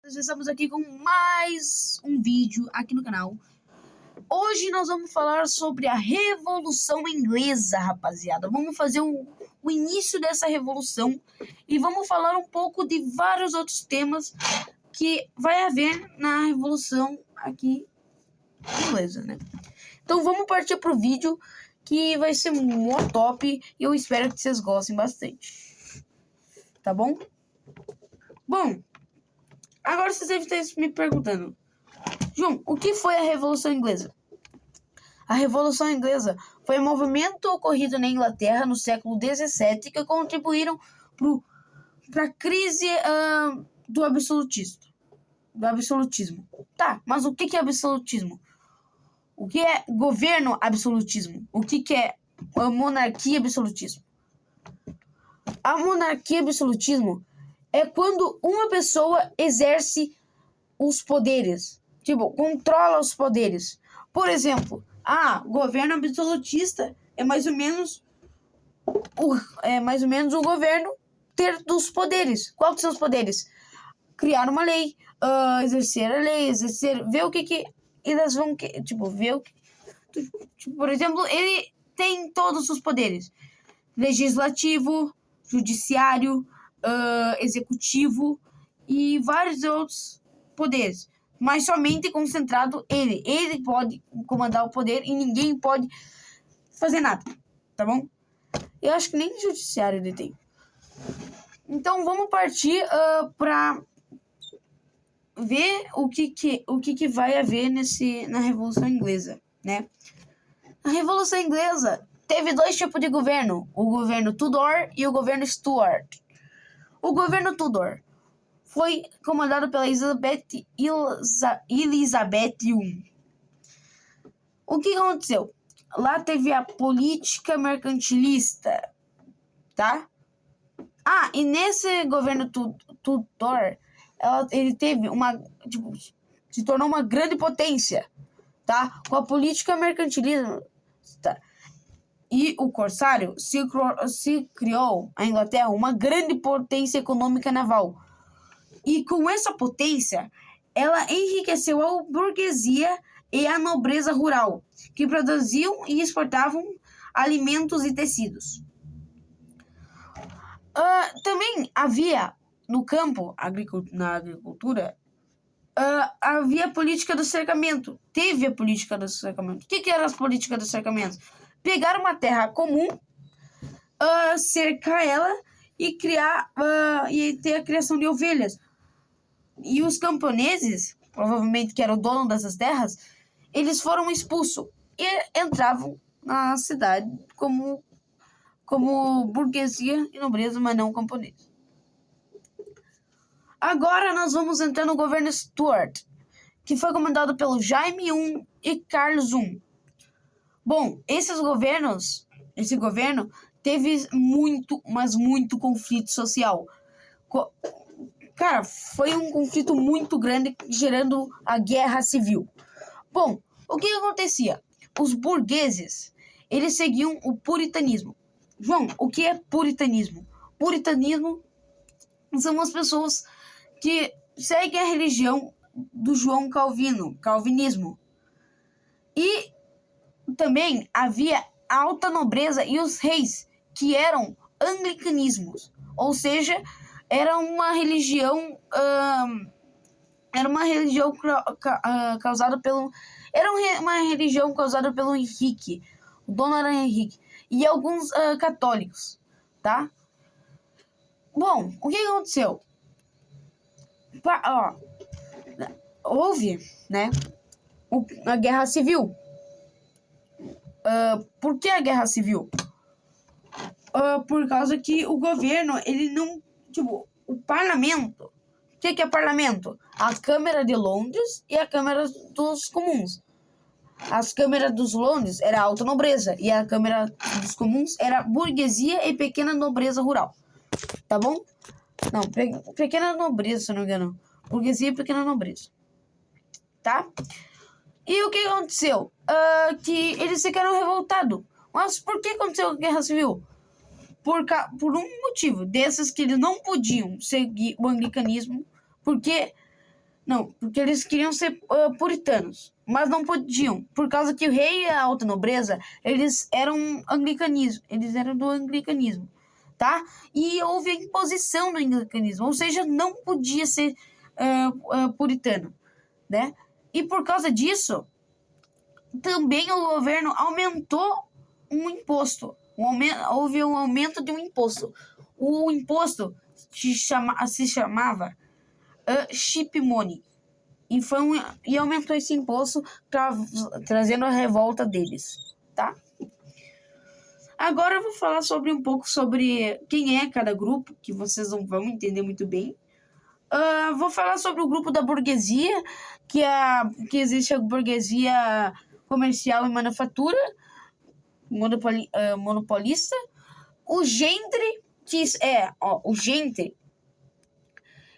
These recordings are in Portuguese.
Nós estamos aqui com mais um vídeo aqui no canal. Hoje nós vamos falar sobre a Revolução Inglesa, rapaziada. Vamos fazer o início dessa revolução e vamos falar um pouco de vários outros temas que vai haver na Revolução aqui inglesa, né? Então vamos partir pro vídeo que vai ser muito top e eu espero que vocês gostem bastante. Tá bom? Bom, agora vocês devem estar me perguntando, João, o que foi a Revolução Inglesa? A Revolução Inglesa foi um movimento ocorrido na Inglaterra no século XVII que contribuíram para a crise do absolutismo. Tá, mas o que é absolutismo? O que é governo absolutismo? O que é a monarquia absolutismo? A monarquia absolutismo é quando uma pessoa exerce os poderes, tipo, controla os poderes. Por exemplo, governo absolutista é mais ou menos o governo ter dos poderes. Quais são os poderes? Criar uma lei, exercer a lei, ver o que eles vão, ver o que, por exemplo, ele tem todos os poderes: legislativo, judiciário, executivo e vários outros poderes, mas somente concentrado ele pode comandar o poder e ninguém pode fazer nada, tá bom? Eu acho que nem judiciário ele tem. Então vamos partir para ver o que vai haver na Revolução Inglesa, né? A Revolução Inglesa teve dois tipos de governo: o governo Tudor e o governo Stuart. O governo Tudor foi comandado pela Elizabeth I. O que aconteceu? Lá teve a política mercantilista, tá? E nesse governo Tudor, ele teve se tornou uma grande potência, tá? Com a política mercantilista. E o corsário se criou a Inglaterra uma grande potência econômica naval. E com essa potência, ela enriqueceu a burguesia e a nobreza rural, que produziam e exportavam alimentos e tecidos. Também havia no campo, na agricultura, havia a política do cercamento. Teve a política do cercamento. O que era a política do cercamento? Pegar uma terra comum, cercar ela e criar e ter a criação de ovelhas. E os camponeses, provavelmente que eram o dono dessas terras, eles foram expulsos e entravam na cidade como burguesia e nobreza, mas não camponeses. Agora nós vamos entrar no governo Stuart, que foi comandado pelo Jaime I e Carlos I. Bom, esse governo teve muito conflito social. Cara, foi um conflito muito grande, gerando a guerra civil. Bom, o que acontecia? Os burgueses, eles seguiam o puritanismo. João, o que é puritanismo? Puritanismo são as pessoas que seguem a religião do João calvinismo. E também havia a alta nobreza e os reis, que eram anglicanismos, ou seja, era uma religião causada pelo Henrique. O dono era Henrique e alguns católicos, tá? Bom, o que aconteceu? Houve, né, a guerra civil. Por que a guerra civil? Por causa que o governo, ele não... o parlamento... O que é parlamento? A Câmara de Londres e a Câmara dos Comuns. As câmaras dos Londres era alta nobreza e a Câmara dos Comuns era burguesia e pequena nobreza rural. Tá bom? Não, pequena nobreza, se não me engano. Burguesia e pequena nobreza. Tá? E o que aconteceu? Que eles ficaram revoltados. Mas por que aconteceu a guerra civil? Por um motivo desses, que eles não podiam seguir o anglicanismo, porque Não, porque eles queriam ser puritanos, mas não podiam, por causa que o rei e a alta nobreza, eles eram do anglicanismo, tá? E houve a imposição do anglicanismo, ou seja, não podia ser puritano, né? E por causa disso, também o governo aumentou um imposto. Houve um aumento de um imposto. O imposto se chamava chip money. E aumentou esse imposto, trazendo a revolta deles, tá? Agora eu vou falar um pouco sobre quem é cada grupo, que vocês não vão entender muito bem. Vou falar sobre o grupo da burguesia, que existe a burguesia comercial e manufatura, monopolista. O gentry, o gentry,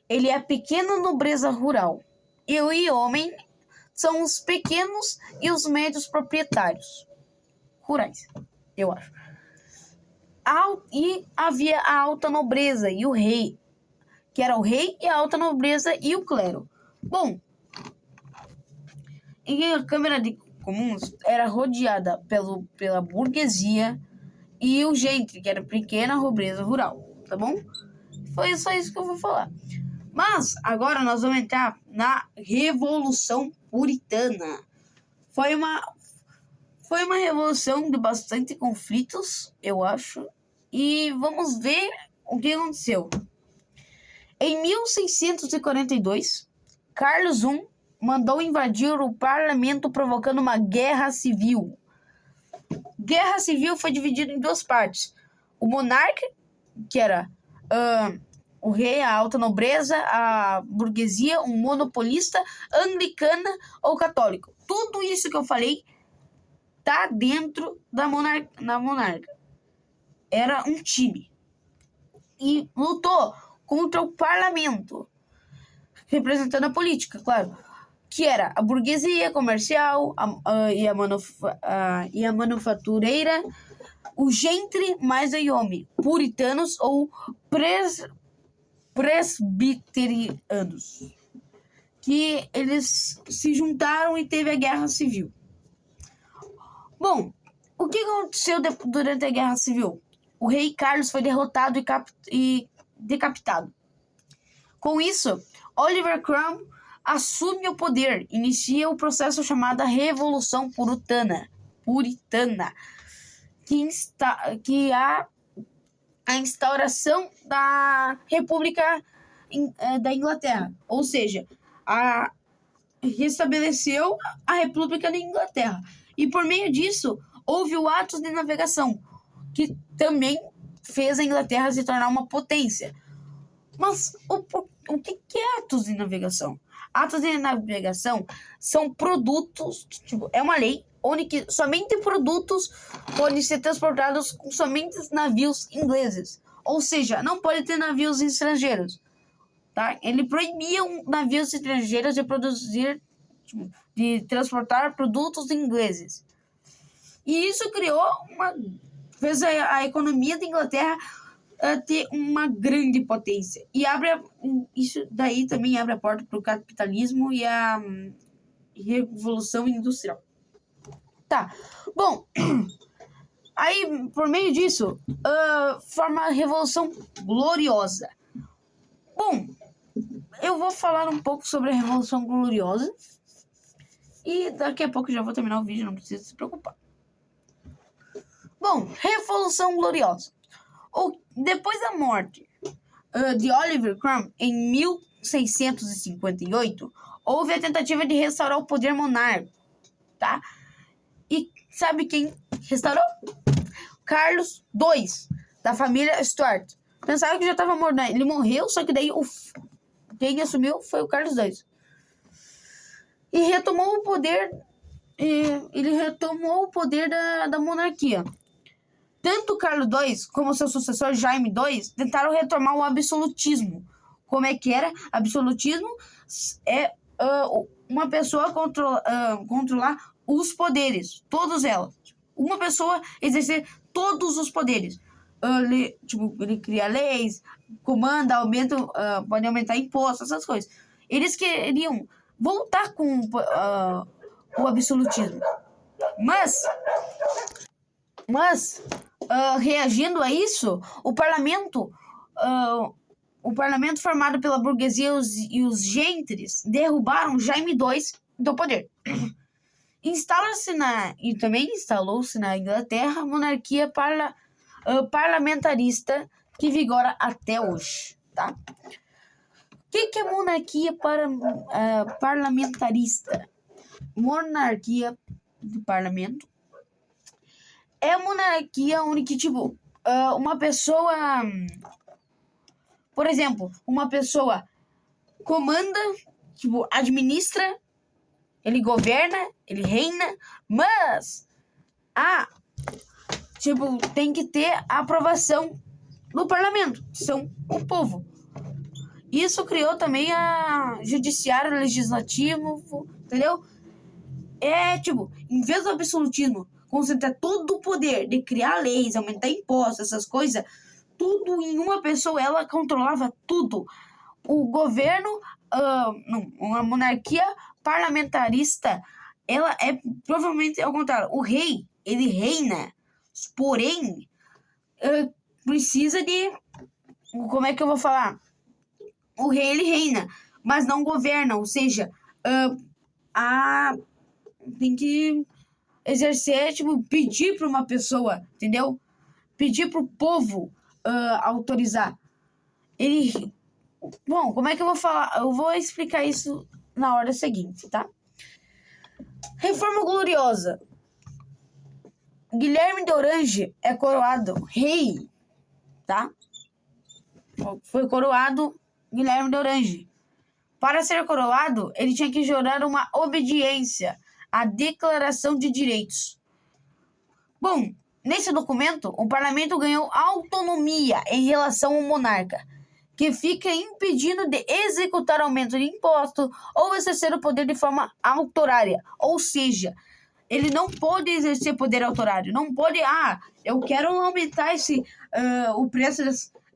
ele é a pequena nobreza rural. E o homem são os pequenos e os médios proprietários rurais, eu acho. E havia a alta nobreza e o rei, que era o rei e a alta nobreza e o clero. Bom, e a Câmara de Comuns era rodeada pela burguesia e o gentry, que era a pequena nobreza rural, tá bom? Foi só isso que eu vou falar. Mas agora nós vamos entrar na Revolução Puritana. Foi uma revolução de bastante conflitos, eu acho. E vamos ver o que aconteceu. Em 1642, Carlos I mandou invadir o parlamento, provocando uma guerra civil. Guerra civil foi dividida em duas partes. O monarca, que era o rei, a alta nobreza, a burguesia, um monopolista, anglicana ou católico. Tudo isso que eu falei tá dentro da monarca. Era um time. E lutou contra o parlamento, representando a política, claro, que era a burguesia comercial e a manufatureira, o gentry mais o iome, puritanos ou presbiterianos, que eles se juntaram e teve a guerra civil. Bom, o que aconteceu durante a guerra civil? O rei Carlos foi derrotado e decapitado. Com isso, Oliver Cromwell assume o poder, inicia o processo chamado Revolução Puritana, que a instauração da República da Inglaterra, ou seja, restabeleceu a República da Inglaterra. E por meio disso, houve o Atos de Navegação, que também fez a Inglaterra se tornar uma potência. Mas o que é atos de navegação? Atos de navegação são produtos, é uma lei onde somente produtos podem ser transportados com somente navios ingleses. Ou seja, não pode ter navios estrangeiros. Tá? Ele proibia navios estrangeiros de transportar produtos ingleses. E isso fez a economia da Inglaterra ter uma grande potência. E isso daí também abre a porta para o capitalismo e a Revolução Industrial. Tá, bom, aí por meio disso, forma a Revolução Gloriosa. Bom, eu vou falar um pouco sobre a Revolução Gloriosa e daqui a pouco já vou terminar o vídeo, não precisa se preocupar. Bom, Revolução Gloriosa. Depois da morte de Oliver Cromwell em 1658, houve a tentativa de restaurar o poder monárquico, tá? E sabe quem restaurou? Carlos II, da família Stuart. Pensava que já estava morto, né? Ele morreu, só que daí quem assumiu foi o Carlos II. E retomou o poder. Ele retomou o poder da monarquia. Tanto Carlos II como seu sucessor Jaime II tentaram retomar o absolutismo. Como é que era? Absolutismo é uma pessoa controlar os poderes, todos elas. Uma pessoa exercer todos os poderes. Ele cria leis, comanda, pode aumentar impostos, essas coisas. Eles queriam voltar com o absolutismo. Mas reagindo a isso, o parlamento formado pela burguesia e os gentes derrubaram Jaime II do poder. Instalou-se na Inglaterra a monarquia parlamentarista que vigora até hoje, tá? O que é monarquia parlamentarista? Monarquia do parlamento é a monarquia onde tipo, uma pessoa, por exemplo, uma pessoa comanda, tipo, administra, ele governa, ele reina, mas tipo, tem que ter a aprovação do parlamento, que são o povo. Isso criou também a judiciário legislativo, entendeu? Tipo, em vez do absolutismo concentrar todo o poder de criar leis, aumentar impostos, essas coisas, tudo em uma pessoa, ela controlava tudo. O governo, uma monarquia parlamentarista, ela é provavelmente ao contrário. O rei, ele reina, porém, precisa de... Como é que eu vou falar? O rei, ele reina, mas não governa, ou seja, tem que exercer, tipo, pedir para uma pessoa, entendeu? Pedir para o povo autorizar. Bom, como é que eu vou falar? Eu vou explicar isso na hora seguinte, tá? Reforma Gloriosa. Guilherme de Orange é coroado rei, tá? Foi coroado Guilherme de Orange. Para ser coroado, ele tinha que jurar uma obediência à Declaração de Direitos. Bom, nesse documento, o parlamento ganhou autonomia em relação ao monarca, que fica impedindo de executar aumento de imposto ou exercer o poder de forma autorária. Ou seja, ele não pode exercer poder autorário. Não pode, eu quero aumentar o preço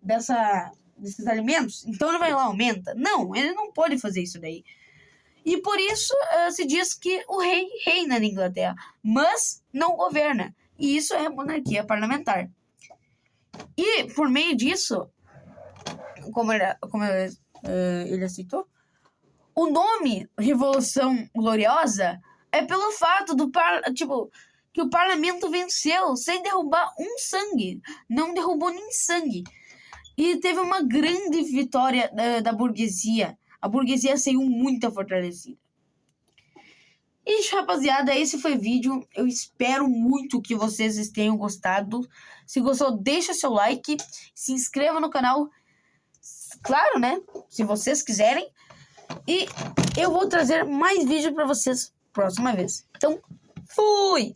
desses alimentos, então ele vai lá e aumenta. Não, ele não pode fazer isso daí. E por isso se diz que o rei reina na Inglaterra, mas não governa. E isso é monarquia parlamentar. E por meio disso, como ele aceitou, o nome Revolução Gloriosa é pelo fato que o parlamento venceu sem derrubar um sangue. Não derrubou nem sangue. E teve uma grande vitória da burguesia. A burguesia saiu muito fortalecida. E, rapaziada, esse foi o vídeo. Eu espero muito que vocês tenham gostado. Se gostou, deixa seu like. Se inscreva no canal. Claro, né? Se vocês quiserem. E eu vou trazer mais vídeos para vocês próxima vez. Então, fui!